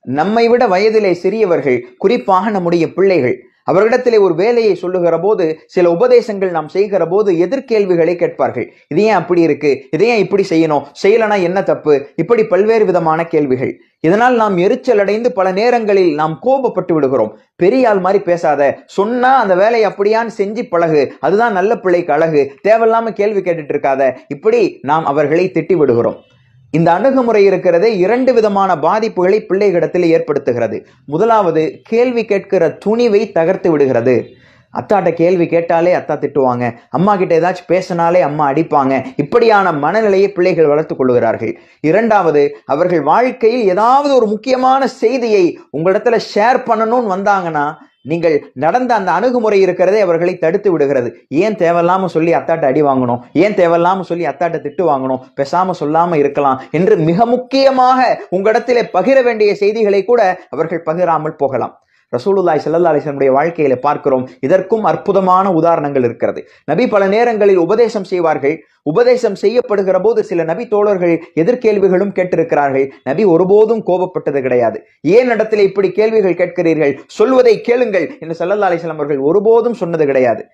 நம்மை விட வயதிலே சிறியவர்கள், குறிப்பாக நம்முடைய பிள்ளைகள், அவர்களிடத்திலே ஒரு வேலையை சொல்லுகிற போது, சில உபதேசங்கள் நாம் செய்கிற போது எதிர்கேள்விகளை கேட்பார்கள். இது ஏன் அப்படி இருக்கு, இதை ஏன் இப்படி செய்யணும், செய்யலனா என்ன தப்பு, இப்படி பல்வேறு விதமான கேள்விகள். இதனால் நாம் எரிச்சல் அடைந்து பல நேரங்களில் நாம் கோபப்பட்டு விடுகிறோம். பெரிய ஆள் மாதிரி பேசாத, சொன்னா அந்த வேலையை அப்படியான்னு செஞ்சு பழகு, அதுதான் நல்ல பிள்ளைக்கு அழகு, தேவையில்லாம கேள்வி கேட்டுட்டு இருக்காத, இப்படி நாம் அவர்களை திட்டி விடுகிறோம். இந்த அணுகுமுறை இருக்கிறதே 2 விதமான பாதிப்புகளை பிள்ளைகளிடத்தில் ஏற்படுத்துகிறது. முதலாவது, கேள்வி கேட்கிற துணிவை தகர்த்து விடுகிறது. அத்தாட்ட கேள்வி கேட்டாலே அத்தா திட்டுவாங்க, அம்மா கிட்ட ஏதாச்சும் பேசினாலே அம்மா அடிப்பாங்க, இப்படியான மனநிலையை பிள்ளைகள் வளர்த்துக் கொள்கிறார்கள். இரண்டாவது, அவர்கள் வாழ்க்கையில் ஏதாவது ஒரு முக்கியமான செய்தியை உங்களிடத்துல ஷேர் பண்ணணும்னு வந்தாங்கன்னா, நீங்கள் நடந்த அந்த அணுகுமுறை இருக்கிறதே அவர்களை தடுத்து விடுகிறது. ஏன் தேவையில்லாம சொல்லி அத்தாட்ட அடி வாங்கணும், ஏன் தேவையில்லாம சொல்லி அத்தாட்ட திட்டு வாங்கணும், பேசாம சொல்லாம இருக்கலாம் என்று மிக முக்கியமாக உங்களிடத்திலே பகிர வேண்டிய செய்திகளை கூட அவர்கள் பகிராமல் போகலாம். ரசூலுல்லாஹி ஸல்லல்லாஹு அலைஹி வஸல்லம் வாழ்க்கையில பார்க்கிறோம். இதற்கும் அற்புதமான உதாரணங்கள் இருக்கிறது. நபி பல நேரங்களில் உபதேசம் செய்வார்கள். உபதேசம் செய்யப்படுகிற போது சில நபி தோழர்கள் எதிர்கேள்விகளும் கேட்டிருக்கிறார்கள். நபி ஒருபோதும் கோபப்பட்டது கிடையாது. ஏன் இடத்துல இப்படி கேள்விகள் கேட்கிறீர்கள், சொல்வதை கேளுங்கள் என்று ஸல்லல்லாஹு அலைஹி வஸல்லம் அவர்கள் ஒருபோதும் சொன்னது கிடையாது.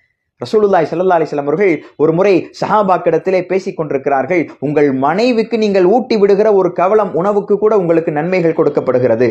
ரசூலுல்லாஹி ஸல்லல்லாஹு அலைஹி வஸல்லம் அவர்கள் ஒரு முறை சஹாபாக்கிடத்திலே பேசிக் கொண்டிருக்கிறார்கள். உங்கள் மனைவிக்கு நீங்கள் ஊட்டி விடுகிற ஒரு கவளம் உணவுக்கு கூட உங்களுக்கு நன்மைகள் கொடுக்கப்படுகிறது.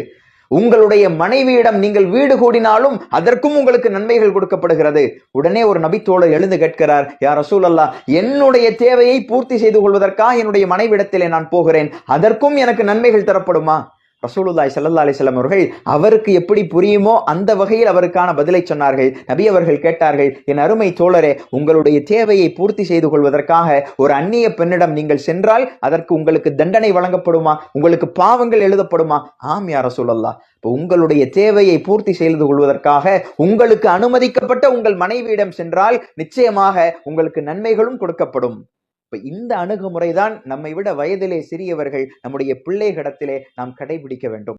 உங்களுடைய மனைவியிடம் நீங்கள் வீடு கூடினாலும் அதற்கும் உங்களுக்கு நன்மைகள் கொடுக்கப்படுகிறது. உடனே ஒரு நபித்தோழர் எழுந்து கேட்கிறார், யா ரசூலல்லாஹ், என்னுடைய தேவையை பூர்த்தி செய்து கொள்வதற்காக என்னுடைய மனைவிடத்திலே நான் போகிறேன், அதற்கும் எனக்கு நன்மைகள் தரப்படுமா? ரசூலுல்லாஹி ஸல்லல்லாஹு அலைஹி வஸல்லம் அவர்கள் அவருக்கு எப்படி புரியுமோ அந்த வகையில் அவருக்கான பதிலை சொன்னார்கள். நபி அவர்கள் கேட்டார்கள், என் அருமை தோழரே, உங்களுடைய தேவையை பூர்த்தி செய்து கொள்வதற்காக ஒரு அந்நிய பெண்ணிடம் நீங்கள் சென்றால் அதற்கு உங்களுக்கு தண்டனை வழங்கப்படுமா, உங்களுக்கு பாவங்கள் எழுதப்படுமா? ஆம் யா ரசூலல்லாஹ். இப்போ உங்களுடைய தேவையை பூர்த்தி செய்து கொள்வதற்காக உங்களுக்கு அனுமதிக்கப்பட்ட உங்கள் மனைவியிடம் சென்றால் நிச்சயமாக உங்களுக்கு நன்மைகளும் கொடுக்கப்படும். இப்ப இந்த அணுகுமுறைதான் நம்மை விட வயதிலே சிறியவர்கள் நம்முடைய பிள்ளைகளிடத்திலே நாம் கடைபிடிக்க வேண்டும்.